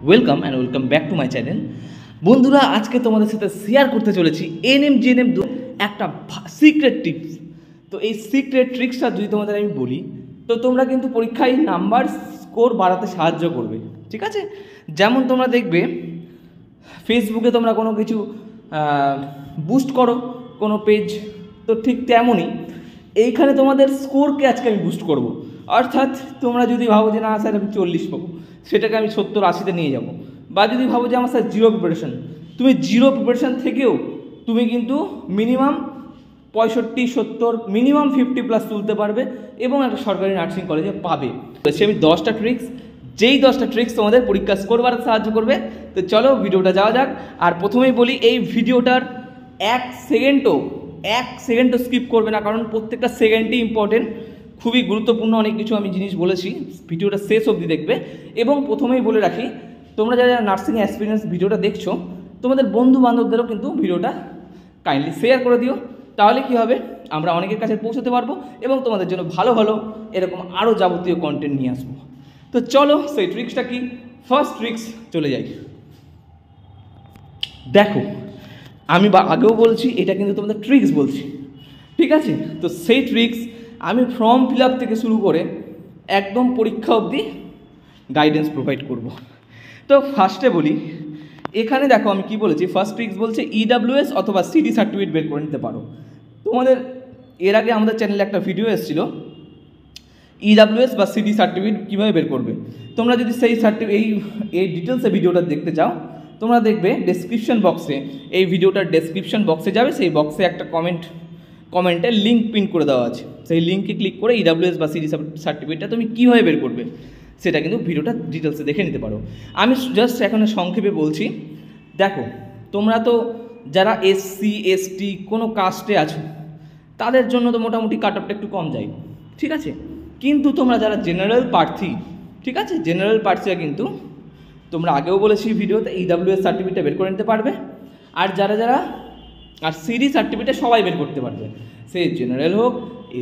Welcome and welcome back to my channel. বন্ধুরা, আজকে তোমাদের সাথে শেয়ার করতে চলেছি এনএম জিএনএম একটা সিক্রেট টিপস। তো এই সিক্রেট ট্রিক্সটা যদি তোমাদের আমি বলি, তো তোমরা কিন্তু পরীক্ষায় নাম্বার স্কোর বাড়াতে সাহায্য করবে। ঠিক আছে, যেমন তোমরা দেখবে ফেসবুকে তোমরা কোনো কিছু বুস্ট করো কোনো পেজ, তো ঠিক তেমনই এইখানে তোমাদের স্কোরকে আজকে আমি বুস্ট করব। অর্থাৎ তোমরা যদি ভাবো যে না স্যার আমি 40 পাবো, সেটাকে আমি 70-80-তে নিয়ে যাব। বা যদি ভাবো যে আমার স্যার জিরো প্রিপারেশান, তুমি জিরো প্রিপারেশান থেকেও তুমি কিন্তু মিনিমাম 65-70 মিনিমাম 50+ তুলতে পারবে এবং একটা সরকারি নার্সিং কলেজে পাবে। আমি 10টা ট্রিক্স, যেই 10টা ট্রিক্স তোমাদের পরীক্ষা স্কোর বাড়াতে সাহায্য করবে। তো চলো ভিডিওটা যাওয়া যাক। আর প্রথমেই বলি, এই ভিডিওটার এক সেকেন্ডও স্কিপ করবে না, কারণ প্রত্যেকটা সেকেন্ডই ইম্পর্টেন্ট, খুবই গুরুত্বপূর্ণ অনেক কিছু আমি জিনিস বলেছি। ভিডিওটা শেষ অবধি দেখবে। এবং প্রথমেই বলে রাখি, তোমরা যারা নার্সিং এক্সপিরিয়েন্স ভিডিওটা দেখছো, তোমাদের বন্ধু বান্ধবদেরও কিন্তু ভিডিওটা কাইন্ডলি শেয়ার করে দিও। তাহলে কি হবে, আমরা অনেকের কাছে পৌঁছতে পারবো এবং তোমাদের জন্য ভালো ভালো এরকম আরও যাবতীয় কন্টেন্ট নিয়ে আসবো। তো চলো সেই ট্রিক্সটা কি, ফার্স্ট ট্রিক্স চলে যাই। দেখো, আমি আগেও বলছি, এটা কিন্তু তোমাদের ট্রিক্স বলছি, ঠিক আছে? তো সেই ট্রিক্স আমি ফর্ম ফিল আপ থেকে শুরু করে একদম পরীক্ষা অবধি গাইডেন্স প্রোভাইড করব। তো ফার্স্টে বলি, এখানে দেখো আমি কি বলেছি। ফার্স্ট ট্রিক্স বলছে EWS অথবা সিডি সার্টিফিকেট বের করে নিতে পারো। তোমাদের এর আগে আমাদের চ্যানেলে একটা ভিডিও এসেছিল EWS বা সিডি সার্টিফিকেট কীভাবে বের করবে। তোমরা যদি সেই এই ডিটেলসে ভিডিওটা দেখতে চাও, তোমরা দেখবে ডেসক্রিপশন বক্সে, এই ভিডিওটার ডেসক্রিপশন বক্সে যাবে, সেই বক্সে একটা কমেন্টে লিঙ্ক প্রিন্ট করে দেওয়া আছে। সেই লিঙ্কে ক্লিক করে EWS বা সিডি সার্টিফিকেটটা তুমি কীভাবে বের করবে সেটা কিন্তু ভিডিওটা ডিটেলসে দেখে নিতে পারো। আমি জাস্ট এখানে সংক্ষেপে বলছি। দেখো, তোমরা তো যারা SC ST কোনো কাস্টে আছো, তাদের জন্য তো মোটামুটি কাট অফটা একটু কম যায়, ঠিক আছে? কিন্তু তোমরা যারা জেনারেল প্রার্থী, ঠিক আছে, জেনারেল প্রার্থীরা কিন্তু তোমরা আগেও বলেছি ভিডিওতে EWS সার্টিফিকেটটা বের করে নিতে পারবে। আর আর সিডি সার্টিফিকেট সবাই বের করতে পারবে, সে জেনারেল হোক,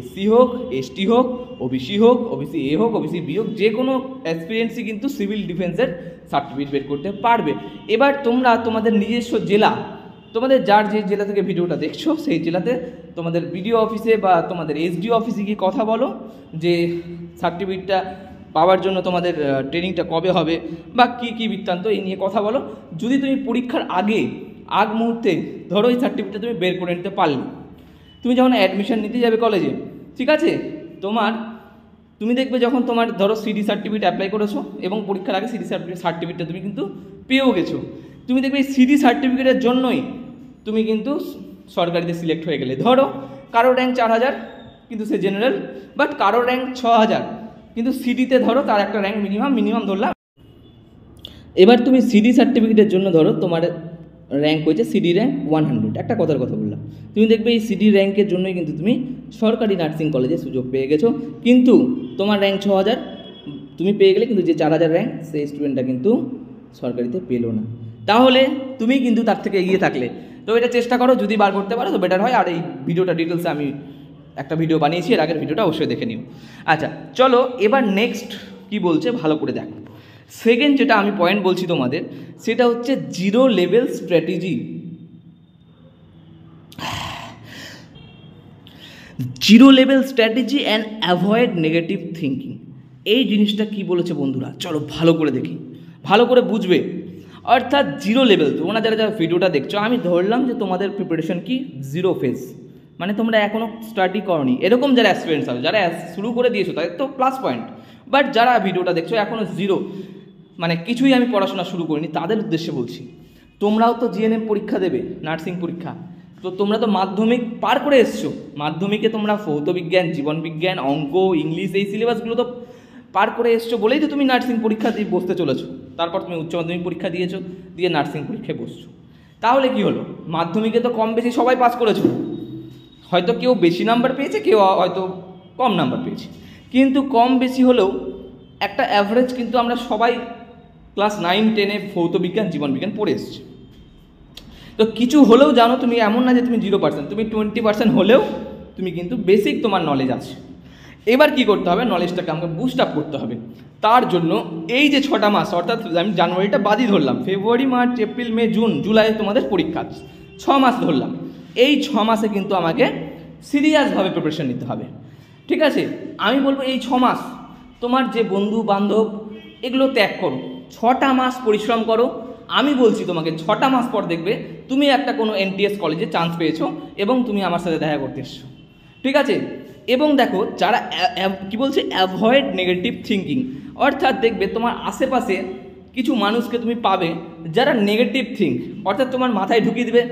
SC হোক, ST হোক, OBC হোক, OBC A হোক, OBC B হোক, যে কোনো এক্সপিরিয়েন্সই কিন্তু সিভিল ডিফেন্সের সার্টিফিকেট বের করতে পারবে। এবার তোমরা তোমাদের নিজস্ব জেলা, তোমাদের যার যে জেলা থেকে ভিডিওটা দেখছো, সেই জেলাতে তোমাদের BDO অফিসে বা তোমাদের SDO অফিসে গিয়ে কথা বলো যে সার্টিফিকেটটা পাওয়ার জন্য তোমাদের ট্রেনিংটা কবে হবে বা কী বৃত্তান্ত, এই নিয়ে কথা বলো। যদি তুমি পরীক্ষার আগ মুহূর্তে ধরো এই সার্টিফিকেটটা তুমি বের করে নিতে পারলে, তুমি যখন অ্যাডমিশন নিতে যাবে কলেজে, ঠিক আছে, তুমি দেখবে যখন তোমার ধরো সিডি সার্টিফিকেট অ্যাপ্লাই করেছো এবং পরীক্ষার আগে সিডি সার্টিফিকেটটা তুমি কিন্তু পেয়েও গেছো, তুমি দেখবে এই সিডি সার্টিফিকেটের জন্যই তুমি কিন্তু সরকারিতে সিলেক্ট হয়ে গেলে। ধরো কারো র্যাঙ্ক 4000, কিন্তু সে জেনারেল, বাট কারো র্যাঙ্ক 6000, কিন্তু সিডিতে ধরো তার একটা র্যাঙ্ক মিনিমাম ধরলাম। এবার তুমি সিডি সার্টিফিকেটের জন্য ধরো তোমার র্যাঙ্ক হয়েছে সিডি র্যাঙ্ক 100, একটা কথা বললাম, তুমি দেখবে এই সিডি র্যাঙ্কের জন্যই কিন্তু তুমি সরকারি নার্সিং কলেজে সুযোগ পেয়ে গেছো। কিন্তু তোমার র্যাঙ্ক 6000 তুমি পেয়ে গেলে, কিন্তু যে 4000 র্যাঙ্ক সেই স্টুডেন্টটা কিন্তু সরকারিতে পেলো না। তাহলে তুমি কিন্তু তার থেকে এগিয়ে থাকলে। তো এটা চেষ্টা করো, যদি বার করতে পারো তো বেটার হয়। আর এই ভিডিওটা ডিটেলসে আমি একটা ভিডিও বানিয়েছি, এর আগের ভিডিওটা অবশ্যই দেখে নিও। আচ্ছা চলো, এবার নেক্সট কি বলছে ভালো করে দেখো। সেকেন্ড যেটা আমি পয়েন্ট বলছি তোমাদের, সেটা হচ্ছে zero level strategy. Zero level strategy and avoid negative thinking. এই জিনিসটা কি বলেছে বন্ধুরা, চলো ভালো করে দেখি, ভালো করে বুঝবে। অর্থাৎ জিরো লেভেল, তোমরা যারা ভিডিওটা দেখছো, আমি ধরলাম যে তোমাদের প্রিপারেশন কি জিরো ফেজ, মানে তোমরা এখনও স্টাডি করনি, এরকম যারা এক্সপিরিয়েন্স আছে, যারা শুরু করে দিয়েছো তাদের তো প্লাস পয়েন্ট। বাট যারা ভিডিওটা দেখছো এখনও জিরো, মানে কিছুই আমি পড়াশোনা শুরু করিনি, তাদের উদ্দেশ্যে বলছি, তোমরাও তো জিএনএম পরীক্ষা দেবে, নার্সিং পরীক্ষা। তো তোমরা তো মাধ্যমিক পার করে এসছো, মাধ্যমিকে তোমরা ভৌত বিজ্ঞান, জীবন বিজ্ঞান, অঙ্ক, ইংলিশ, এই সিলেবাসগুলো তো পার করে এসছো বলেই তো তুমি নার্সিং পরীক্ষা দিয়ে বসতে চলেছো। তারপর তুমি উচ্চ মাধ্যমিক পরীক্ষা দিয়েছো, দিয়ে নার্সিং পরীক্ষায় বসছো। তাহলে কি হলো, মাধ্যমিকে তো কম বেশি সবাই পাস করেছো, হয়তো কেউ বেশি নাম্বার পেয়েছে, কেউ হয়তো কম নাম্বার পেয়েছে, কিন্তু কম বেশি হলেও একটা অ্যাভারেজ কিন্তু আমরা সবাই ক্লাস 9-10-এ ভৌত বিজ্ঞান, জীবন বিজ্ঞান পড়ে এসেছি। তো কিছু হলেও জানো তুমি, এমন না যে তুমি 0%, তুমি 20% হলেও তুমি কিন্তু বেসিক তোমার নলেজ আছে। এবার কি করতে হবে, নলেজটাকে আমাকে বুস্ট আপ করতে হবে। তার জন্য এই যে 6টা মাস, অর্থাৎ আমি জানুয়ারিটা বাদই ধরলাম, ফেব্রুয়ারি, মার্চ, এপ্রিল, মে, জুন, জুলাই তোমাদের পরীক্ষা, 6 মাস ধরলাম। এই 6 মাসে কিন্তু আমাকে সিরিয়াসভাবে প্রিপারেশন নিতে হবে, ঠিক আছে। আমি বলবো এই 6 মাস তোমার যে বন্ধু বান্ধব এগুলো ত্যাগ করো, 6টা মাস পরিশ্রম করো। আমি বলছি তোমাকে 6টা মাস পর দেখবে তুমি একটা কোনো NTS কলেজে চান্স পেয়েছো এবং তুমি আমার সাথে দেখা করতে এসছো, ঠিক আছে। এবং দেখো যারা কি বলছে, অ্যাভয়েড নেগেটিভ থিঙ্কিং, অর্থাৎ দেখবে তোমার আশেপাশে কিছু মানুষকে তুমি পাবে যারা নেগেটিভ থিঙ্ক, অর্থাৎ তোমার মাথায় ঢুকিয়ে দেবে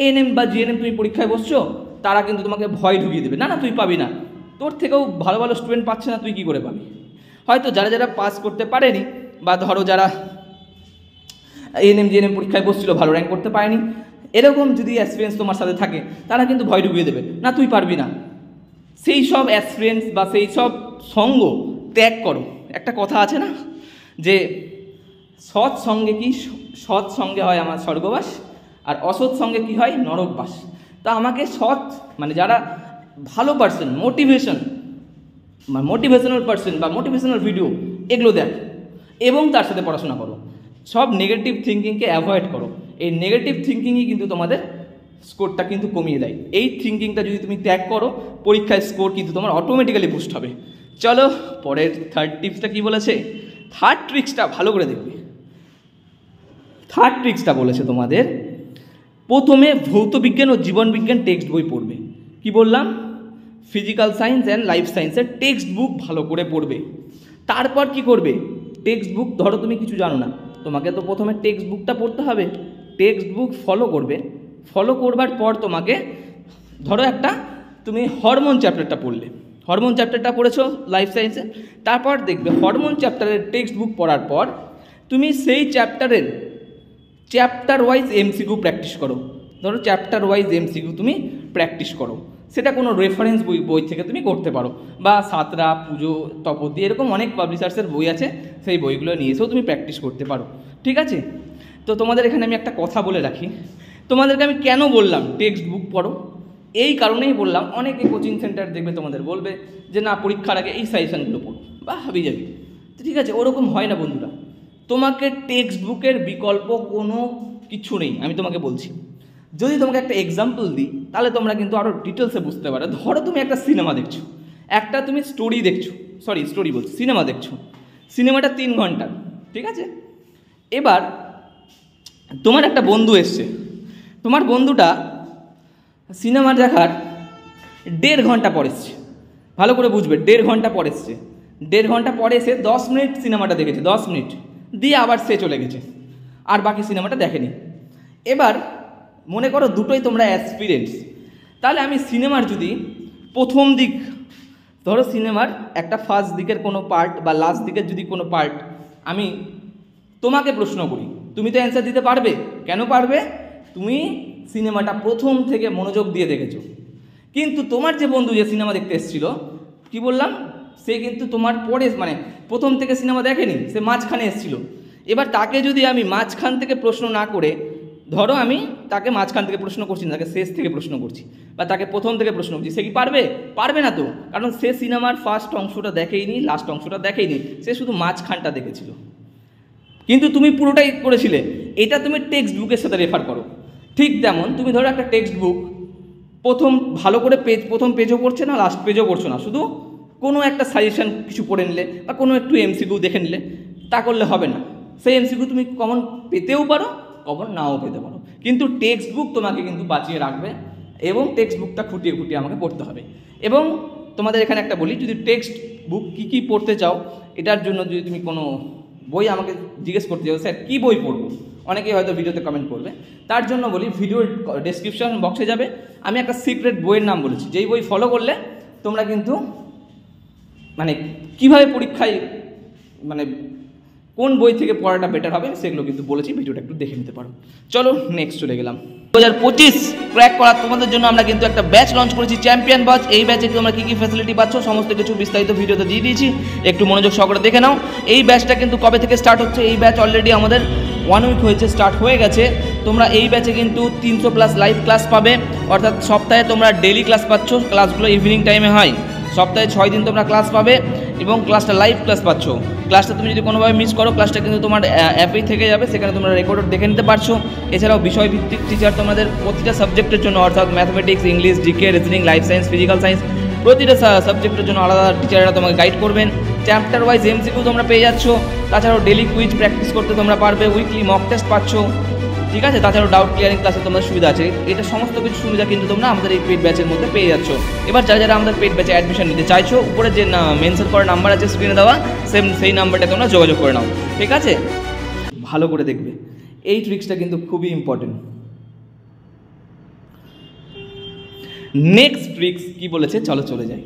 ANM বা GNM তুমি পরীক্ষায় বসছো, তারা কিন্তু তোমাকে ভয় ঢুকিয়ে দেবে, না না তুই পাবি না, তোর থেকেও ভালো ভালো স্টুডেন্ট পাচ্ছে না, তুই কী করে পাবি। হয়তো যারা যারা পাস করতে পারেনি, বা ধরো যারা ANM GNM পরীক্ষায় বসছিল ভালো র্যাঙ্ক করতে পারেনি, এরকম যদি অ্যাসপিরেন্স তোমার সাথে থাকে, তারা কিন্তু ভয় ঢুকিয়ে দেবে, না তুই পারবি না। সেই সব অ্যাসপিরেন্স বা সেই সব সঙ্গ ত্যাগ করো। একটা কথা আছে না যে সৎ সঙ্গে হয় আমার স্বর্গবাস, আর অসৎ সঙ্গে কি হয় নরকবাস। তা আমাকে সৎ মানে যারা ভালো পার্সন, মোটিভেশনাল পার্সন বা মোটিভেশনাল ভিডিও এগুলো দেখ, এবং তার সাথে পড়াশোনা করো। সব নেগেটিভ থিঙ্কিংকে অ্যাভয়েড করো। এই নেগেটিভ থিঙ্কিংই কিন্তু তোমাদের স্কোরটা কিন্তু কমিয়ে দেয়। এই থিঙ্কিংটা যদি তুমি ত্যাগ করো, পরীক্ষায় স্কোর কিন্তু তোমার অটোমেটিক্যালি বুস্ট হবে। চলো পরের থার্ড টিপসটা কী বলেছে, থার্ড ট্রিক্সটা ভালো করে দেখবে। থার্ড ট্রিক্সটা বলেছে তোমাদের প্রথমে ভৌতবিজ্ঞান ও জীবনবিজ্ঞান টেক্সট বই পড়বে। কি বললাম, ফিজিক্যাল সায়েন্স অ্যান্ড লাইফ সায়েন্সের টেক্সট বুক ভালো করে পড়বে। তারপর কি করবে, টেক্সট বুক, ধরো তুমি কিছু জানো না, তোমাকে তো প্রথমে টেক্সট বুকটা পড়তে হবে। টেক্সট বুক ফলো করবে, ফলো করবার পর তোমাকে ধরো একটা তুমি হরমোন চ্যাপ্টারটা পড়লে, হরমোন চ্যাপ্টারটা পড়েছো লাইফ সায়েন্সে, তারপর দেখবে হরমোন চ্যাপ্টারের টেক্সট বুক পড়ার পর তুমি সেই চ্যাপ্টারের চ্যাপ্টার ওয়াইজ MCQ প্র্যাকটিস করো। ধরো চ্যাপ্টার ওয়াইজ MCQ তুমি প্র্যাকটিস করো, সেটা কোনো রেফারেন্স বই থেকে তুমি করতে পারো, বা সাতরা, পুজো, তপতি, এরকম অনেক পাবলিশার্সের বই আছে, সেই বইগুলো নিয়ে এসেও তুমি প্র্যাকটিস করতে পারো, ঠিক আছে। তো তোমাদের এখানে আমি একটা কথা বলে রাখি, তোমাদেরকে আমি কেন বললাম টেক্সট বুক পড়ো, এই কারণেই বললাম। অনেকে কোচিং সেন্টার দেখবে তোমাদের বলবে যে না পরীক্ষার আগে এই সাজেশনগুলো পড়ো, বা হাবি যাবি, তো ঠিক আছে, ওরকম হয় না বন্ধুরা। তোমাকে টেক্সট বুকের বিকল্প কোনো কিছু নেই, আমি তোমাকে বলছি। যদি তোমাকে একটা এক্সাম্পল দিই তাহলে তোমরা কিন্তু আরও ডিটেলসে বুঝতে পারো। ধরো তুমি একটা সিনেমা দেখছো, একটা তুমি সিনেমা দেখছো, সিনেমাটা 3 ঘন্টার, ঠিক আছে। এবার তোমার একটা বন্ধু এসছে, তোমার বন্ধুটা সিনেমা দেখার 1.5 ঘন্টা পর এসছে, ভালো করে বুঝবে, 1.5 ঘন্টা পর এসছে। 1.5 ঘন্টা পরে এসে 10 মিনিট সিনেমাটা দেখেছে, 10 মিনিট দিয়ে আবার সে চলে গেছে, আর বাকি সিনেমাটা দেখেনি। এবার মনে করো দুটোই তোমরা অ্যাসপিরেন্টস, তাহলে আমি সিনেমার যদি প্রথম দিক, ধরো সিনেমার একটা ফার্স্ট দিকের কোনো পার্ট বা লাস্ট দিকের যদি কোনো পার্ট আমি তোমাকে প্রশ্ন করি, তুমি তো অ্যান্সার দিতে পারবে। কেন পারবে, তুমি সিনেমাটা প্রথম থেকে মনোযোগ দিয়ে দেখেছো। কিন্তু তোমার যে বন্ধু যে সিনেমা দেখতে এসেছিল, কি বললাম, সে কিন্তু তোমার পরে মানে প্রথম থেকে সিনেমা দেখেনি, সে মাঝখানে এসেছিল। এবার তাকে যদি আমি মাঝখান থেকে প্রশ্ন না করে, ধরো আমি তাকে মাঝখান থেকে প্রশ্ন করছি না, তাকে শেষ থেকে প্রশ্ন করছি, বা তাকে প্রথম থেকে প্রশ্ন করছি, সে কি পারবে? পারবে না তো, কারণ সে সিনেমার ফার্স্ট অংশটা দেখেইনি, লাস্ট অংশটা দেখেইনি, সে শুধু মাঝখানটা দেখেছিল। কিন্তু তুমি পুরোটাই করেছিলে। এটা তুমি টেক্সট বুকের সাথে রেফার করো। ঠিক তেমন তুমি ধরো একটা টেক্সট বুক প্রথম ভালো করে প্রথম পেজও পড়ছে না, লাস্ট পেজও পড়ছো না, শুধু কোনো একটা সাজেশন কিছু পড়ে নিলে বা কোনো একটু MCQ দেখে নিলে, তা করলে হবে না। সেই MCQ তুমি কমন পেতেও পারো, কমন নাও পেতে পারো, কিন্তু টেক্সট বুক তোমাকে কিন্তু বাঁচিয়ে রাখবে, এবং টেক্সট বুকটা খুঁটিয়ে খুঁটিয়ে আমাকে পড়তে হবে। এবং তোমাদের এখানে একটা বলি, যদি টেক্সট বুক কী পড়তে চাও, এটার জন্য যদি তুমি কোনো বই আমাকে জিজ্ঞেস করতে চাও, স্যার কী বই পড়বো, অনেকেই হয়তো ভিডিওতে কমেন্ট করবে, তার জন্য বলি ভিডিওর ডেসক্রিপশন বক্সে যাবে, আমি একটা সিক্রেট বইয়ের নাম বলেছি, যেই বই ফলো করলে তোমরা কিন্তু মানে কীভাবে পরীক্ষায় মানে কোন বই থেকে পড়াটা বেটার হবে সেগুলো কিন্তু বলেছি, ভিডিওটা একটু দেখে নিতে পারো। চলো নেক্সট চলে গেলাম। 2025 ক্র্যাক করা তোমাদের জন্য আমরা কিন্তু একটা ব্যাচ লঞ্চ করেছি, চ্যাম্পিয়ন ব্যাচ। এই ব্যাচে তোমরা কী কী ফ্যাসিলিটি পাচ্ছ সমস্ত কিছু বিস্তারিত ভিডিওতে দিয়ে দিয়েছি, একটু মনোযোগ সহকারে দেখে নাও। এই ব্যাচটা কিন্তু কবে থেকে স্টার্ট হচ্ছে, এই ব্যাচ অলরেডি আমাদের 1 উইক হয়েছে, স্টার্ট হয়ে গেছে। তোমরা এই ব্যাচে কিন্তু 300+ লাইভ ক্লাস পাবে, অর্থাৎ সপ্তাহে তোমরা ডেইলি ক্লাস পাচ্ছ, ক্লাসগুলো ইভিনিং টাইমে হয়। সপ্তাহে 6 দিন তোমরা ক্লাস পাবে এবং ক্লাসটা লাইভ ক্লাস পাচ্ছ। ক্লাসটা তুমি যদি কোনোভাবে মিস করো, ক্লাসটা কিন্তু তোমার অ্যাপেই থেকে যাবে, সেখানে তোমরা রেকর্ড দেখে নিতে পারছো। এছাড়াও বিষয়ভিত্তিক টিচার তোমাদের প্রতিটা সাবজেক্টের জন্য, অর্থাৎ mathematics, English, GK, reasoning, life science, physical science, প্রতিটা সাবজেক্টের জন্য আলাদা টিচাররা তোমাকে গাইড করবেন। চ্যাপ্টার ওয়াইজ এমসিকিউ তোমরা পেয়ে যাচ্ছ। তাছাড়াও ডেলি কুইজ প্র্যাকটিস করতে তোমরা পারবে, উইকলি মক টেস্ট পাচ্ছ, ঠিক আছে। তাছাড়াও ডাউট ক্লিয়ারিং ক্লাসে তোমাদের সুবিধা আছে। এটা সমস্ত কিছু সুবিধা কিন্তু তোমরা আমাদের এই পেড ব্যাচের মধ্যে পেয়ে যাচ্ছ। এবার যারা যারা আমাদের পেড ব্যাচে অ্যাডমিশন নিতে চাইছো, উপরে যে মেনশন করা নাম্বার আছে স্ক্রিনে দেওয়া, সেই নাম্বারটা তোমরা যোগাযোগ করে নাও, ঠিক আছে। ভালো করে দেখবে, এই ট্রিক্সটা কিন্তু খুবই ইম্পর্টেন্ট। নেক্সট ট্রিক্স কি বলেছে, চলো চলে যাই।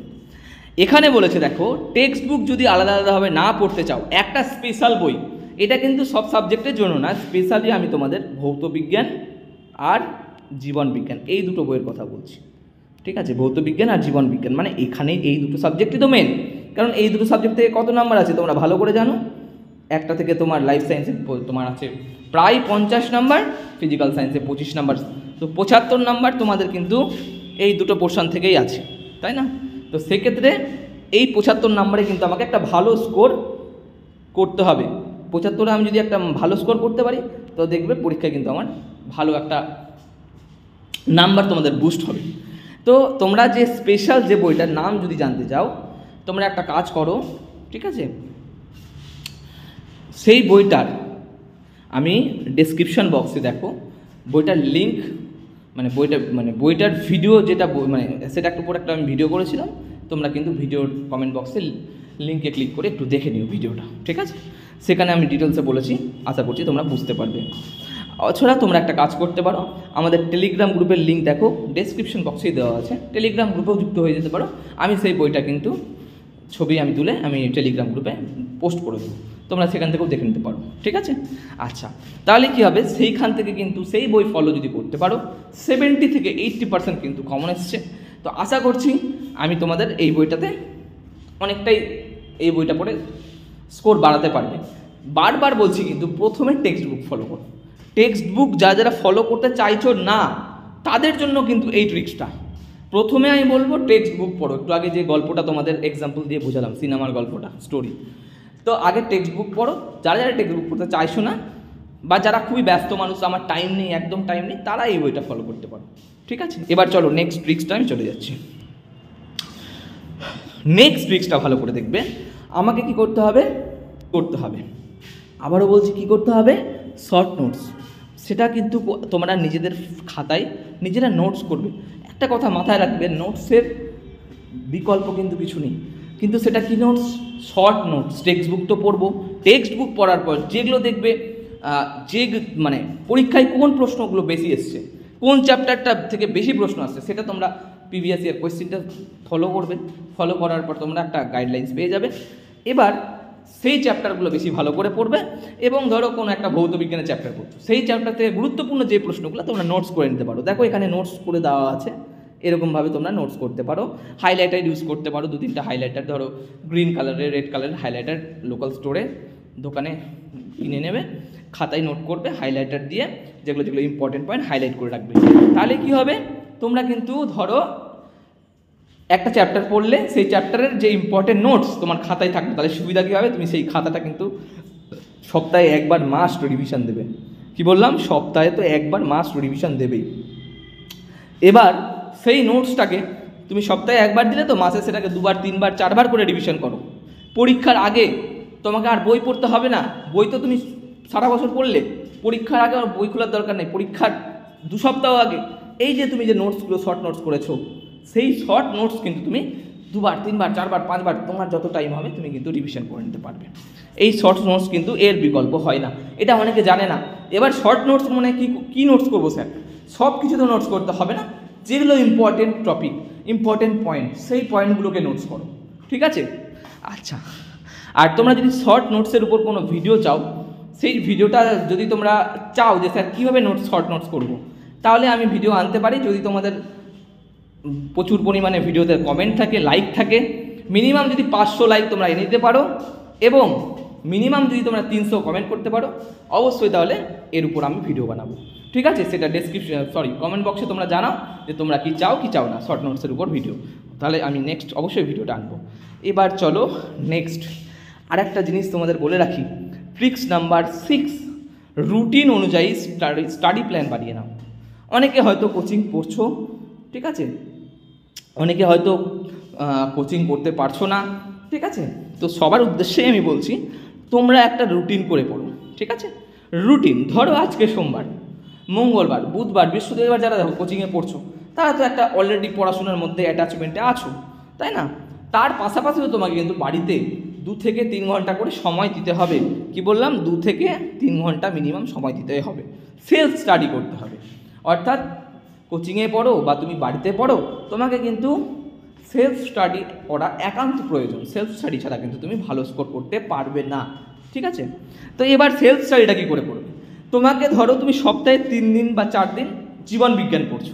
এখানে বলেছে দেখো, টেক্সট বুক যদি আলাদা আলাদাভাবে না পড়তে চাও, একটা স্পেশাল বই, এটা কিন্তু সব সাবজেক্টের জন্য না, স্পেশালি আমি তোমাদের ভৌত বিজ্ঞান আর জীবন বিজ্ঞান এই দুটো বইয়ের কথা বলছি, ঠিক আছে। ভৌত বিজ্ঞান আর জীবন বিজ্ঞান মানে এখানে এই দুটো সাবজেক্টই তো মেন, কারণ এই দুটো সাবজেক্ট থেকে কত নাম্বার আছে তোমরা ভালো করে জানো। একটা থেকে তোমার লাইফ সায়েন্সে তোমার আছে প্রায় 50 নাম্বার, ফিজিক্যাল সায়েন্সে 25 নাম্বার, তো 75 নাম্বার তোমাদের কিন্তু এই দুটো পোর্শন থেকেই আছে, তাই না। তো সেক্ষেত্রে এই 75 নাম্বারে কিন্তু আমাকে একটা ভালো স্কোর করতে হবে। 75-এ আমি যদি একটা ভালো স্কোর করতে পারি, তো দেখবে পরীক্ষায় কিন্তু আমার ভালো একটা নাম্বার তোমাদের বুস্ট হবে। তো তোমরা যে স্পেশাল যে বইটার নাম যদি জানতে চাও, তোমরা একটা কাজ করো, ঠিক আছে। সেই বইটার আমি ডেসক্রিপশন বক্সে দেখো বইটার লিঙ্ক, বইটার ভিডিও যেটা মানে সেটা একটু পরে একটা আমি ভিডিও করেছিলাম, তোমরা কিন্তু ভিডিওর কমেন্ট বক্সে লিঙ্কে ক্লিক করে একটু দেখে নিও ভিডিওটা, ঠিক আছে। সেখানে আমি ডিটেলসে বলেছি, আশা করছি তোমরা বুঝতে পারবে। এছাড়া তোমরা একটা কাজ করতে পারো, আমাদের টেলিগ্রাম গ্রুপের লিঙ্ক দেখো ডেসক্রিপশন বক্সেই দেওয়া আছে, টেলিগ্রাম গ্রুপেও যুক্ত হয়ে যেতে পারো। আমি সেই বইটা কিন্তু ছবি আমি তুলে আমি টেলিগ্রাম গ্রুপে পোস্ট করে দেবো, তোমরা সেখান থেকেও দেখে নিতে পারো, ঠিক আছে। আচ্ছা, তাহলে কী হবে, সেইখান থেকে কিন্তু সেই বই ফলো যদি করতে পারো 70 থেকে 80% কিন্তু কমন এসছে। তো আশা করছি আমি তোমাদের এই বইটাতে অনেকটাই এই বইটা পড়ে স্কোর বাড়াতে পারবে। বারবার বলছি কিন্তু প্রথমে টেক্সট বুক ফলো করো। টেক্সট বুক যারা ফলো করতে চাইছো না, তাদের জন্য কিন্তু এই ট্রিক্সটা। প্রথমে আমি বলবো টেক্সট বুক পড়ো। একটু আগে যে গল্পটা তোমাদের এক্সাম্পল দিয়ে বোঝালাম, সিনেমার গল্পটা, স্টোরি, তো আগে টেক্সট বুক পড়ো। যারা যারা টেক্সট বুক পড়তে চাইছো না, বা যারা খুবই ব্যস্ত মানুষ, আমার টাইম নেই, একদম টাইম নেই, তারা এই বইটা ফলো করতে পারো, ঠিক আছে। এবার চলো নেক্সট ট্রিক্সটা আমি চলে যাচ্ছি। নেক্সট ট্রিক্সটা ভালো করে দেখবে। আমাকে কি করতে হবে, আবারও বলছি কি করতে হবে, শর্ট নোটস। সেটা কিন্তু তোমরা নিজেদের খাতায় নিজেরা নোটস করবে। একটা কথা মাথায় রাখবে, নোটসের বিকল্প কিন্তু কিছু নেই, কিন্তু সেটা কি notes, short notes. Text book তো পড়বো, টেক্সট বুক পড়ার পর যেগুলো দেখবে যে মানে পরীক্ষায় কোন প্রশ্নগুলো বেশি এসছে, কোন চ্যাপ্টারটা থেকে বেশি প্রশ্ন আসছে, সেটা তোমরা প্রিভিয়াস ইয়ার কোয়েশ্চেনটা ফলো করবে। ফলো করার পর তোমরা একটা গাইডলাইন্স পেয়ে যাবে। এবার সেই চ্যাপ্টারগুলো বেশি ভালো করে পড়বে, এবং ধরো কোনো একটা ভৌত বিজ্ঞানের চ্যাপ্টার পড়ছো, সেই চ্যাপ্টার থেকে গুরুত্বপূর্ণ যে প্রশ্নগুলো তোমরা নোটস করে নিতে পারো। দেখো এখানে নোটস করে দেওয়া আছে, এরকমভাবে তোমরা নোটস করতে পারো। হাইলাইটার ইউজ করতে পারো, 2-3টা হাইলাইটার, ধরো গ্রিন কালারের, রেড কালারের হাইলাইটার লোকাল স্টোরে দোকানে কিনে নেবে, খাতায় নোট করবে হাইলাইটার দিয়ে, যেগুলো যেগুলো ইম্পর্টেন্ট পয়েন্ট হাইলাইট করে রাখবে। তাহলে কি হবে, তোমরা কিন্তু ধরো একটা চ্যাপ্টার পড়লে সেই চ্যাপ্টারের যে ইম্পর্টেন্ট নোটস তোমার খাতায় থাকবে, তাহলে সুবিধা কী হবে, তুমি সেই খাতাটা কিন্তু সপ্তাহে একবার মাস্ট রিভিশন দেবে। কি বললাম, সপ্তাহে তো একবার মাস্ট রিভিশন দেবেই। এবার সেই নোটসটাকে তুমি সপ্তাহে একবার দিলে তো মাসে সেটাকে 2বার 3বার 4বার করে রিভিশন করো। পরীক্ষার আগে তোমাকে আর বই পড়তে হবে না, বই তো তুমি সারা বছর পড়লে, পরীক্ষার আগে আর বই খোলার দরকার নেই। পরীক্ষার 2 সপ্তাহ আগে এই যে তুমি যে নোটসগুলো শর্ট নোটস করেছো, সেই শর্ট নোটস কিন্তু তুমি 2বার 3বার 4বার 5বার তোমার যত টাইম হবে তুমি কিন্তু রিভিশন করে নিতে পারবে। এই শর্ট নোটস কিন্তু এর বিকল্প হয় না, এটা অনেকে জানে না। এবার শর্ট নোটস মানে কী নোটস করবো স্যার, সব কিছু তো নোটস করতে হবে না, যেগুলো ইম্পর্টেন্ট টপিক, ইম্পর্টেন্ট পয়েন্ট, সেই পয়েন্টগুলোকে নোটস করো, ঠিক আছে। আচ্ছা, আর তোমরা যদি শর্ট নোটসের উপর কোনো ভিডিও চাও, সেই ভিডিওটা যদি তোমরা চাও যে স্যার কীভাবে শর্ট নোটস করবো, তাহলে আমি ভিডিও আনতে পারি, যদি তোমাদের প্রচুর পরিমাণে ভিডিওতে কমেন্ট থাকে, লাইক থাকে। মিনিমাম যদি 500 লাইক তোমরা এনে দিতে পারো, এবং মিনিমাম যদি তোমরা 300 কমেন্ট করতে পারো, অবশ্যই তাহলে এর উপর আমি ভিডিও বানাবো, ঠিক আছে। সেটা কমেন্ট বক্সে তোমরা জানাও যে তোমরা কি চাও না শর্ট নোটসের উপর ভিডিও। তাহলে আমি নেক্সট অবশ্যই ভিডিওটা আনবো। এবার চলো নেক্সট আরেকটা জিনিস তোমাদের বলে রাখি, ট্রিক্স নাম্বার 6, রুটিন অনুযায়ী স্টাডি প্ল্যান বানিয়ে নাও। অনেকে হয়তো কোচিং পড়ছো, ঠিক আছে, অনেকে হয়তো কোচিং করতে পারছো না, ঠিক আছে, তো সবার উদ্দেশ্যেই আমি বলছি তোমরা একটা রুটিন করে পড়ো, ঠিক আছে। রুটিন ধরো আজকে সোমবার, মঙ্গলবার, বুধবার, বৃহস্পতিবার যারা দেখো কোচিংয়ে পড়ছো তারা তো একটা অলরেডি পড়াশোনার মধ্যে অ্যাটাচমেন্টে আছো, তাই না? তার পাশাপাশিও তোমাকে কিন্তু বাড়িতে 2 থেকে 3 ঘন্টা করে সময় দিতে হবে। কি বললাম? 2 থেকে 3 ঘন্টা মিনিমাম সময় দিতে হবে, সেলফ স্টাডি করতে হবে। অর্থাৎ কোচিংয়ে পড়ো বা তুমি বাড়িতে পড়ো, তোমাকে কিন্তু সেলফ স্টাডি করা একান্ত প্রয়োজন। সেলফ স্টাডি ছাড়া কিন্তু তুমি ভালো স্কোর করতে পারবে না, ঠিক আছে। তো এবার সেলফ স্টাডিটা কী করে করবে? তোমাকে ধরো তুমি সপ্তাহে 3 দিন বা 4 দিন জীবন বিজ্ঞান পড়ছো,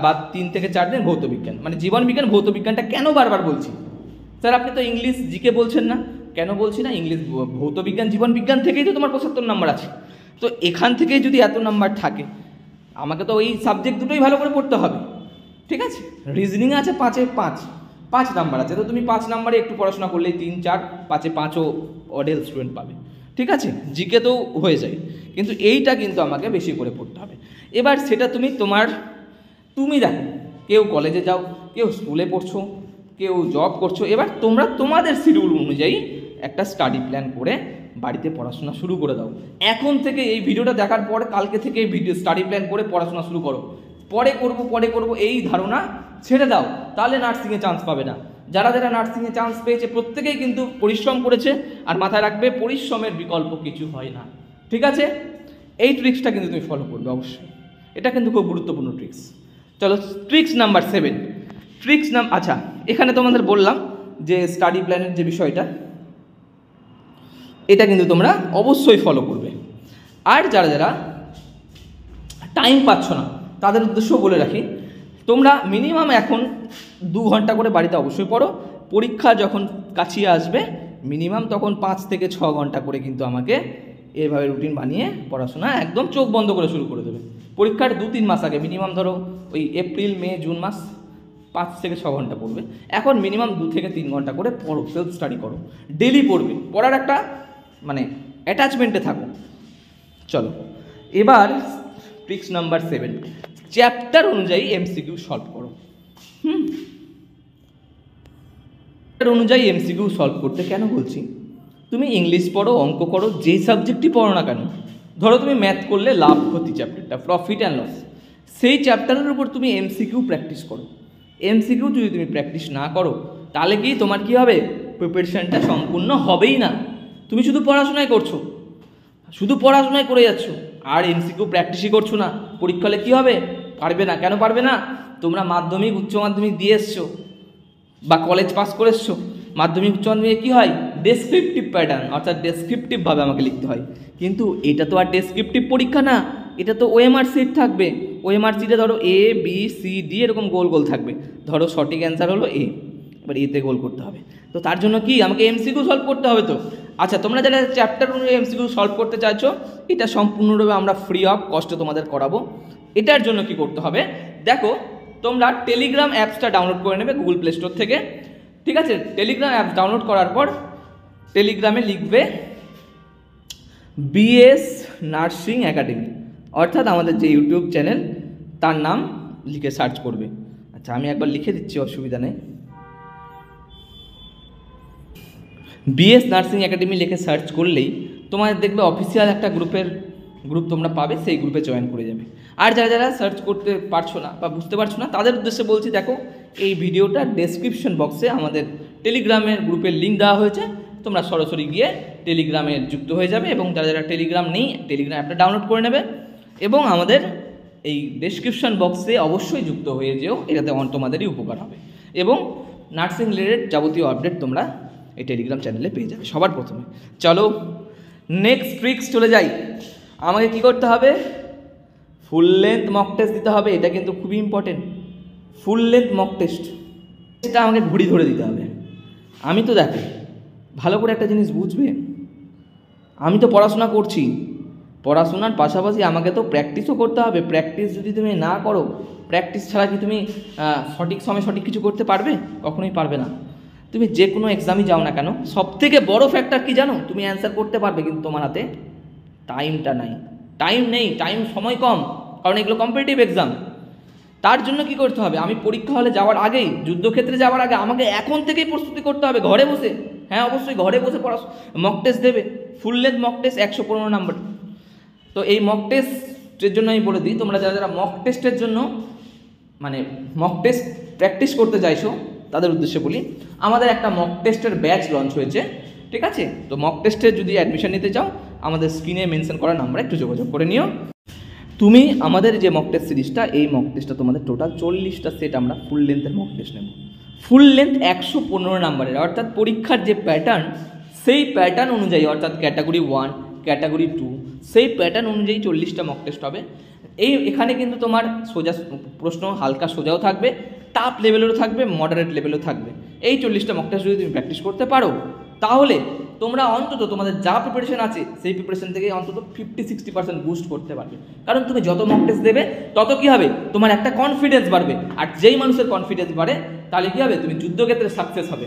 বা 3 থেকে 4 দিন ভৌত বিজ্ঞান। মানে জীবন বিজ্ঞান ভৌত বিজ্ঞানটা কেন বারবার বলছি? স্যার আপনি তো ইংলিশ জিকে বলছেন না। কেন বলছি না? ইংলিশ, ভৌত বিজ্ঞান, জীবন বিজ্ঞান থেকেই তো তোমার 75 নাম্বার আছে। তো এখান থেকেই যদি এত নাম্বার থাকে, আমাকে তো ওই সাবজেক্ট দুটোই ভালো করে পড়তে হবে, ঠিক আছে। রিজনিং আছে 5-এ 5 নাম্বার আছে, তো তুমি 5 নাম্বারে একটু পড়াশোনা করলেই 3, 4, 5-এ 5ও অডেল স্টুডেন্ট পাবে, ঠিক আছে। জিকে তো হয়ে যায়, কিন্তু এইটা কিন্তু আমাকে বেশি করে পড়তে হবে। এবার সেটা তুমি দেখো, কেউ কলেজে যাও, কেউ স্কুলে পড়ছো, কেউ জব করছো। এবার তোমরা তোমাদের শিডিউল অনুযায়ী একটা স্টাডি প্ল্যান করে বাড়িতে পড়াশোনা শুরু করে দাও। এখন থেকে এই ভিডিওটা দেখার পর কালকে থেকে এই ভিডিও স্টাডি প্ল্যান করে পড়াশোনা শুরু করো। পরে করব এই ধারণা ছেড়ে দাও, তাহলে নার্সিংয়ে চান্স পাবে না। যারা নার্সিংয়ে চান্স পেয়েছে প্রত্যেকেই কিন্তু পরিশ্রম করেছে, আর মাথায় রাখবে পরিশ্রমের বিকল্প কিছু হয় না, ঠিক আছে। এই ট্রিক্সটা কিন্তু তুমি ফলো করবে অবশ্যই, এটা কিন্তু খুব গুরুত্বপূর্ণ ট্রিক্স। চলো ট্রিক্স নাম্বার 7, আচ্ছা এখানে তোমাদের বললাম যে স্টাডি প্ল্যানের যে বিষয়টা, এটা কিন্তু তোমরা অবশ্যই ফলো করবে। আর যারা টাইম পাচ্ছ না তাদের উদ্দেশ্যও বলে রাখি, তোমরা মিনিমাম এখন 2 ঘন্টা করে বাড়িতে অবশ্যই পড়ো। পরীক্ষা যখন কাছিয়ে আসবে মিনিমাম তখন 5 থেকে 6 ঘন্টা করে কিন্তু আমাকে এভাবে রুটিন বানিয়ে পড়াশোনা একদম চোখ বন্ধ করে শুরু করে দেবে। পরীক্ষার 2-3 মাস আগে মিনিমাম ধরো ওই এপ্রিল, মে, জুন মাস 5 থেকে 6 ঘন্টা পড়বে। এখন মিনিমাম 2 থেকে 3 ঘন্টা করে পড়ো, সেলফ স্টাডি করো, ডেলি পড়বে, পড়ার একটা মানে অ্যাটাচমেন্টে থাকো। চলো এবার ট্রিক্স নাম্বার 7, চ্যাপ্টার অনুযায়ী এমসিকিউ সলভ করো। চ্যাপ্টার অনুযায়ী এমসিকিউ সলভ করতে কেন বলছি? তুমি ইংলিশ পড়ো, অঙ্ক করো, যেই সাবজেক্টই পড়ো না কেন, ধরো তুমি ম্যাথ করলে লাভ ক্ষতি চ্যাপ্টারটা, প্রফিট অ্যান্ড লস, সেই চ্যাপ্টারের উপর তুমি এমসিকিউ প্র্যাকটিস করো। এমসিকিউ যদি তুমি প্র্যাকটিস না করো তাহলে কি তোমার কী হবে? প্রিপারেশনটা সম্পূর্ণ হবেই না। তুমি শুধু পড়াশোনাই করছো, শুধু পড়াশোনাই করে যাচ্ছ, আর এমসিকিউ প্র্যাকটিসই করছো না। পরীক্ষা হলে কী হবে? পারবে না। কেন পারবে না? তোমরা মাধ্যমিক, উচ্চ মাধ্যমিক দিয়ে এসছো বা কলেজ পাস করে এসছো। মাধ্যমিক, উচ্চ মাধ্যমিকে কী হয়? ডেসক্রিপটিভ প্যাটার্ন, অর্থাৎ ডেসক্রিপটিভভাবে আমাকে লিখতে হয়। কিন্তু এটা তো আর ডেসক্রিপটিভ পরীক্ষা না, এটা তো ওএমআর সিট থাকবে। ওএমআর সিটে ধরো এ, বি, সি, ডি এরকম গোল গোল থাকবে। ধরো সঠিক অ্যান্সার হলো এ, এবার এতে গোল করতে হবে। তো তার জন্য কি আমাকে এমসিকিউ সলভ করতে হবে তো। আচ্ছা তোমরা যারা চ্যাপ্টার অনুযায়ী এমসিকিউ সলভ করতে চাইছো, এটা সম্পূর্ণরূপে আমরা ফ্রি অফ কস্টে তোমাদের করাবো। এটার জন্য কি করতে হবে দেখো, তোমরা টেলিগ্রাম অ্যাপসটা ডাউনলোড করে নেবে গুগল প্লে স্টোর থেকে, ঠিক আছে। টেলিগ্রাম অ্যাপস ডাউনলোড করার পর টেলিগ্রামে লিখবে বিএস নার্সিং একাডেমি, অর্থাৎ আমাদের যে ইউটিউব চ্যানেল তার নাম লিখে সার্চ করবে। আচ্ছা আমি একবার লিখে দিচ্ছি, অসুবিধা নেই। বিএস নার্সিং একাডেমি লিখে সার্চ করলেই তোমাদের দেখবে অফিসিয়াল একটা গ্রুপ তোমরা পাবে, সেই গ্রুপে জয়েন করে যাবে। আর যারা সার্চ করতে পারছো না বা বুঝতে পারছো না তাদের উদ্দেশ্যে বলছি, দেখো এই ভিডিওটা ডেসক্রিপশন বক্সে আমাদের টেলিগ্রামের গ্রুপের লিঙ্ক দেওয়া হয়েছে, তোমরা সরাসরি গিয়ে টেলিগ্রামে যুক্ত হয়ে যাবে। এবং যারা টেলিগ্রাম নেই, টেলিগ্রাম অ্যাপটা ডাউনলোড করে নেবে এবং আমাদের এই ডেসক্রিপশন বক্সে অবশ্যই যুক্ত হয়ে যেও, এটাতে তোমাদেরই উপকার হবে। এবং নার্সিং রিলেটেড যাবতীয় আপডেট তোমরা এই টেলিগ্রাম চ্যানেলে পেয়ে যাবে সবার প্রথমে। চলো নেক্সট ট্রিক্স চলে যাই। আমাকে কি করতে হবে? ফুল লেন্থ মক টেস্ট দিতে হবে। এটা কিন্তু খুবই important, full length mock test. এটা আমাকে ঘুড়ি ধরে দিতে হবে। আমি তো দেখো ভালো করে একটা জিনিস বুঝবে, আমি তো পড়াশোনা করছি, পড়াশোনার পাশাপাশি আমাকে তো প্র্যাকটিসও করতে হবে। প্র্যাকটিস যদি তুমি না করো প্র্যাকটিস ছাড়া কি তুমি সঠিক সময় সঠিক কিছু করতে পারবে? কখনোই পারবে না। তুমি যে কোনো এক্সামই যাও না কেন, সবথেকে বড় ফ্যাক্টর কি জানো? তুমি অ্যান্সার করতে পারবে, কিন্তু তোমার হাতে টাইমটা নাই। টাইম নেই, টাইম সময় কম, কারণ এগুলো কম্পিটিটিভ এক্সাম। তার জন্য কি করতে হবে? আমি পরীক্ষা হলে যাওয়ার আগেই, যুদ্ধক্ষেত্রে যাওয়ার আগে আমাকে এখন থেকেই প্রস্তুতি করতে হবে, ঘরে বসে। হ্যাঁ, অবশ্যই ঘরে বসে মক টেস্ট দেবে, full length mock test 115 number. তো এই মক টেস্টের জন্য আমি বলে দিই, তোমরা যারা যারা মক টেস্টের জন্য মানে মক টেস্ট প্র্যাকটিস করতে চাইছো তাদের উদ্দেশ্যে বলি, আমাদের একটা মক টেস্টের ব্যাচ লঞ্চ হয়েছে, ঠিক আছে? তো মক টেস্টে যদি অ্যাডমিশন নিতে চাও, আমাদের স্ক্রিনে মেনশন করা নাম্বারে একটু যোগাযোগ করে নিও। তুমি আমাদের যে মক টেস্ট সিরিজটা, এই মক টেস্টটা তোমাদের টোটাল 40টা সেট আমরা ফুল লেন্থের মক টেস্ট নেব। ফুল লেন্থ 115 নাম্বারের, অর্থাৎ পরীক্ষার যে প্যাটার্ন, সেই প্যাটার্ন অনুযায়ী, অর্থাৎ ক্যাটাগরি 1, ক্যাটাগরি 2, সেই প্যাটার্ন অনুযায়ী 40টা মক টেস্ট হবে। এখানে কিন্তু তোমার সোজা প্রশ্ন, হালকা সোজাও থাকবে, টাফ লেভেলেরও থাকবে, মডারেট লেভেলও থাকবে। এই 40টা মক টেস্ট যদি তুমি প্র্যাকটিস করতে পারো, তাহলে তোমরা অন্তত তোমাদের যা প্রিপারেশন আছে সেই প্রিপারেশন থেকে অন্তত 50-60% বুস্ট করতে পারবে। কারণ তুমি যত মক টেস্ট দেবে তত কী হবে? তোমার একটা কনফিডেন্স বাড়বে। আর যেই মানুষের কনফিডেন্স বাড়ে, তাহলে কী হবে? তুমি যুদ্ধক্ষেত্রে সাকসেস হবে।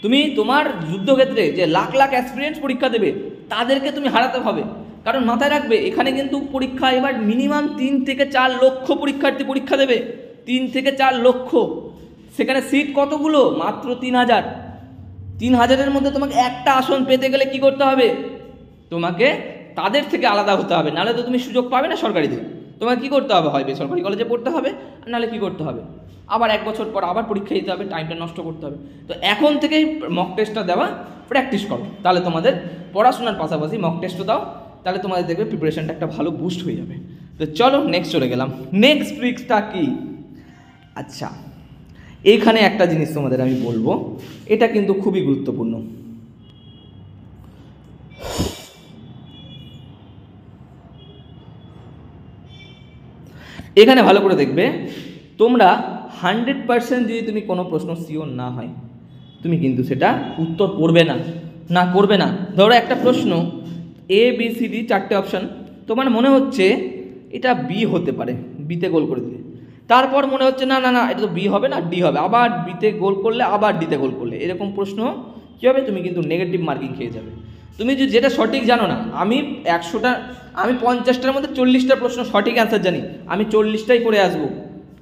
তুমি তোমার যুদ্ধক্ষেত্রে যে লাখ লাখ এক্সপিরিয়েন্স পরীক্ষা দেবে, তাদেরকে তুমি হারাতে হবে। কারণ মাথায় রাখবে, এখানে কিন্তু পরীক্ষা এবার মিনিমাম 3 থেকে 4 লক্ষ পরীক্ষার্থী পরীক্ষা দেবে। 3 থেকে 4 লক্ষ। সেখানে সিট কতগুলো? মাত্র 3000। 3000-এর মধ্যে তোমাকে একটা আসন পেতে গেলে কি করতে হবে? তোমাকে তাদের থেকে আলাদা হতে হবে, নাহলে তো তুমি সুযোগ পাবে না সরকারিতে। তোমাকে কী করতে হবে? হয় বেসরকারি কলেজে পড়তে হবে, নাহলে কী করতে হবে? আবার 1 বছর পর আবার পরীক্ষা দিতে হবে, টাইমটা নষ্ট করতে হবে। তো এখন থেকেই মক টেস্টটা দেওয়া প্র্যাকটিস করো, তাহলে তোমাদের পড়াশোনার পাশাপাশি মক টেস্টও দাও, তাহলে তোমাদের দেখবে প্রিপারেশনটা একটা ভালো বুস্ট হয়ে যাবে। তো চলো নেক্সট চলে গেলাম। নেক্সট ট্রিক্সটা কি? আচ্ছা, এইখানে একটা জিনিস তোমাদের আমি বলবো, এটা কিন্তু খুবই গুরুত্বপূর্ণ। এখানে ভালো করে দেখবে, তোমরা 100% যদি তুমি কোনো প্রশ্ন শিওর না হয়, তুমি কিন্তু সেটা উত্তর করবে না করবে না। ধরো একটা প্রশ্ন ABCD 4টে অপশান, তোমার মনে হচ্ছে এটা বি হতে পারে, বিতে গোল করে দিলে। তারপর মনে হচ্ছে না না না, এটা তো বি হবে না, ডি হবে। আবার বিতে গোল করলে, আবার ডিতে গোল করলে, এরকম প্রশ্ন কী হবে? তুমি কিন্তু নেগেটিভ মার্কিং খেয়ে যাবে। তুমি যদি যেটা সঠিক জানো না, আমি 50টার মধ্যে 40টা প্রশ্ন সঠিক অ্যান্সার জানি, আমি 40টাই করে আসবো,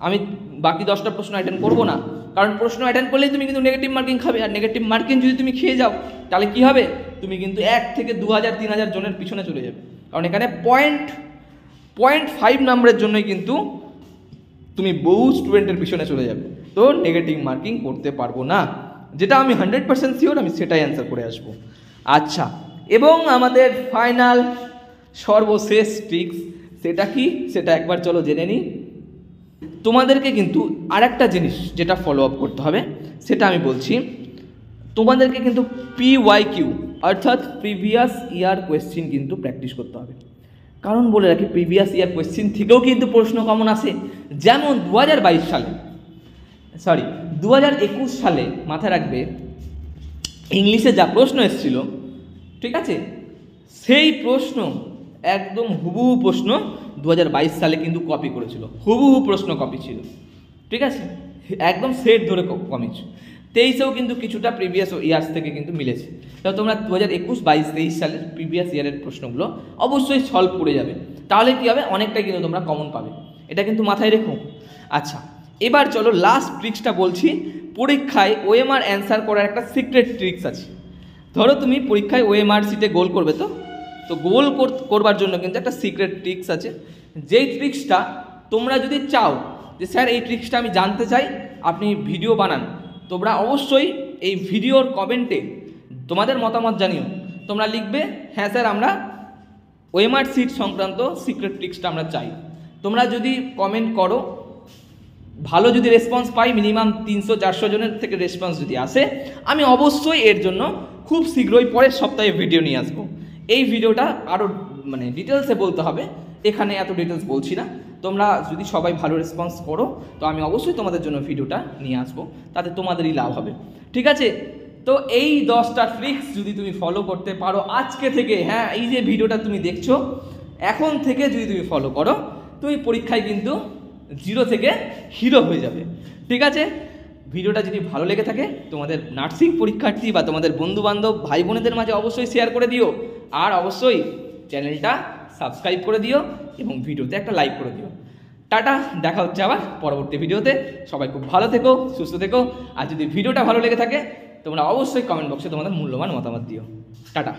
আমি বাকি 10টা প্রশ্ন অ্যাটেন্ড করবো না। কারণ প্রশ্ন অ্যাটেন্ড করলেই তুমি কিন্তু নেগেটিভ মার্কিং খাবে। আর নেগেটিভ মার্কিং যদি তুমি খেয়ে যাও, তাহলে কী হবে? তুমি কিন্তু 1 থেকে 2000-3000 জনের পিছনে চলে যাবে। কারণ এখানে 0.5 নাম্বারের জন্যই কিন্তু তুমি বহু স্টুডেন্টের পিছনে চলে যাবে। তো নেগেটিভ মার্কিং করতে পারবো না। যেটা আমি 100% শিওর, আমি সেটাই অ্যান্সার করে আসবো। আচ্ছা, এবং আমাদের ফাইনাল সর্বশেষ ট্রিক্স, সেটা কি? সেটা একবার চলো জেনে নিই। তোমাদেরকে কিন্তু আরেকটা জিনিস যেটা ফলো আপ করতে হবে, সেটা আমি বলছি। তোমাদেরকে কিন্তু PYQ অর্থাৎ প্রিভিয়াস ইয়ার কোয়েশ্চিন কিন্তু প্র্যাকটিস করতে হবে। কারণ বলে রাখি, প্রিভিয়াস ইয়ার কোয়েশ্চিন থেকেও কিন্তু প্রশ্ন কমন আসে। যেমন 2021 সালে মাথায় রাখবে, ইংলিশে যা প্রশ্ন এসেছিল, ঠিক আছে, সেই প্রশ্ন একদম হুবহু প্রশ্ন 2022 সালে কিন্তু কপি করেছিল। হুবহু প্রশ্ন কপি ছিল, ঠিক আছে, একদম সেট ধরে কপি। 23-এও কিন্তু কিছুটা প্রিভিয়াস ইয়ার্স থেকে কিন্তু মিলেছে। তো তোমরা 2021, 22, 23 সালের প্রিভিয়াস ইয়ারের প্রশ্নগুলো অবশ্যই সলভ করে যাবে। তাহলে কী হবে? অনেকটাই কিন্তু তোমরা কমন পাবে। এটা কিন্তু মাথায় রেখো। আচ্ছা, এবার চলো লাস্ট ট্রিক্সটা বলছি। পরীক্ষায় OMR অ্যান্সার করার একটা সিক্রেট ট্রিক্স আছে। ধরো তুমি পরীক্ষায় OMR সিটে গোল করবে, তো গোল করবার জন্য কিন্তু একটা সিক্রেট ট্রিক্স আছে। যেই ট্রিক্সটা তোমরা যদি চাও যে স্যার এই ট্রিক্সটা আমি জানতে চাই, আপনি ভিডিও বানান, তোমরা অবশ্যই এই ভিডিওর কমেন্টে তোমাদের মতামত জানিও। তোমরা লিখবে, হ্যাঁ স্যার, আমরা OMR সিট সংক্রান্ত সিক্রেট ট্রিক্সটা আমরা চাই। তোমরা যদি কমেন্ট করো, ভালো যদি রেসপন্স পাই, মিনিমাম 300-400 জনের থেকে রেসপন্স যদি আসে, আমি অবশ্যই এর জন্য খুব শীঘ্রই পরের সপ্তাহে ভিডিও নিয়ে আসবো। এই ভিডিওটা আরও ডিটেলসে বলতে হবে, এখানে এত ডিটেলস বলছি না। তোমরা যদি সবাই ভালো রেসপন্স করো, তো আমি অবশ্যই তোমাদের জন্য ভিডিওটা নিয়ে আসবো, তাতে তোমাদেরই লাভ হবে, ঠিক আছে? তো এই 10টা ট্রিক্স যদি তুমি ফলো করতে পারো আজকে থেকে, হ্যাঁ, এই যে ভিডিওটা তুমি দেখছো, এখন থেকে যদি তুমি ফলো করো, তুমি পরীক্ষায় কিন্তু জিরো থেকে হিরো হয়ে যাবে। ঠিক আছে, ভিডিওটা যদি ভালো লেগে থাকে তোমাদের নার্সিং পরীক্ষার্থী বা তোমাদের বন্ধুবান্ধব ভাই বোনেদের মাঝে অবশ্যই শেয়ার করে দিও, আর অবশ্যই চ্যানেলটা সাবস্ক্রাইব করে দিও এবং ভিডিওতে একটা লাইক করে দিও। টাটা, দেখা হচ্ছে আবার পরবর্তী ভিডিওতে। সবাই খুব ভালো থেকো, সুস্থ থেকো। আর যদি ভিডিওটা ভালো লেগে থাকে তোমরা অবশ্যই কমেন্ট বক্সে তোমাদের মূল্যবান মতামত দিও। টাটা।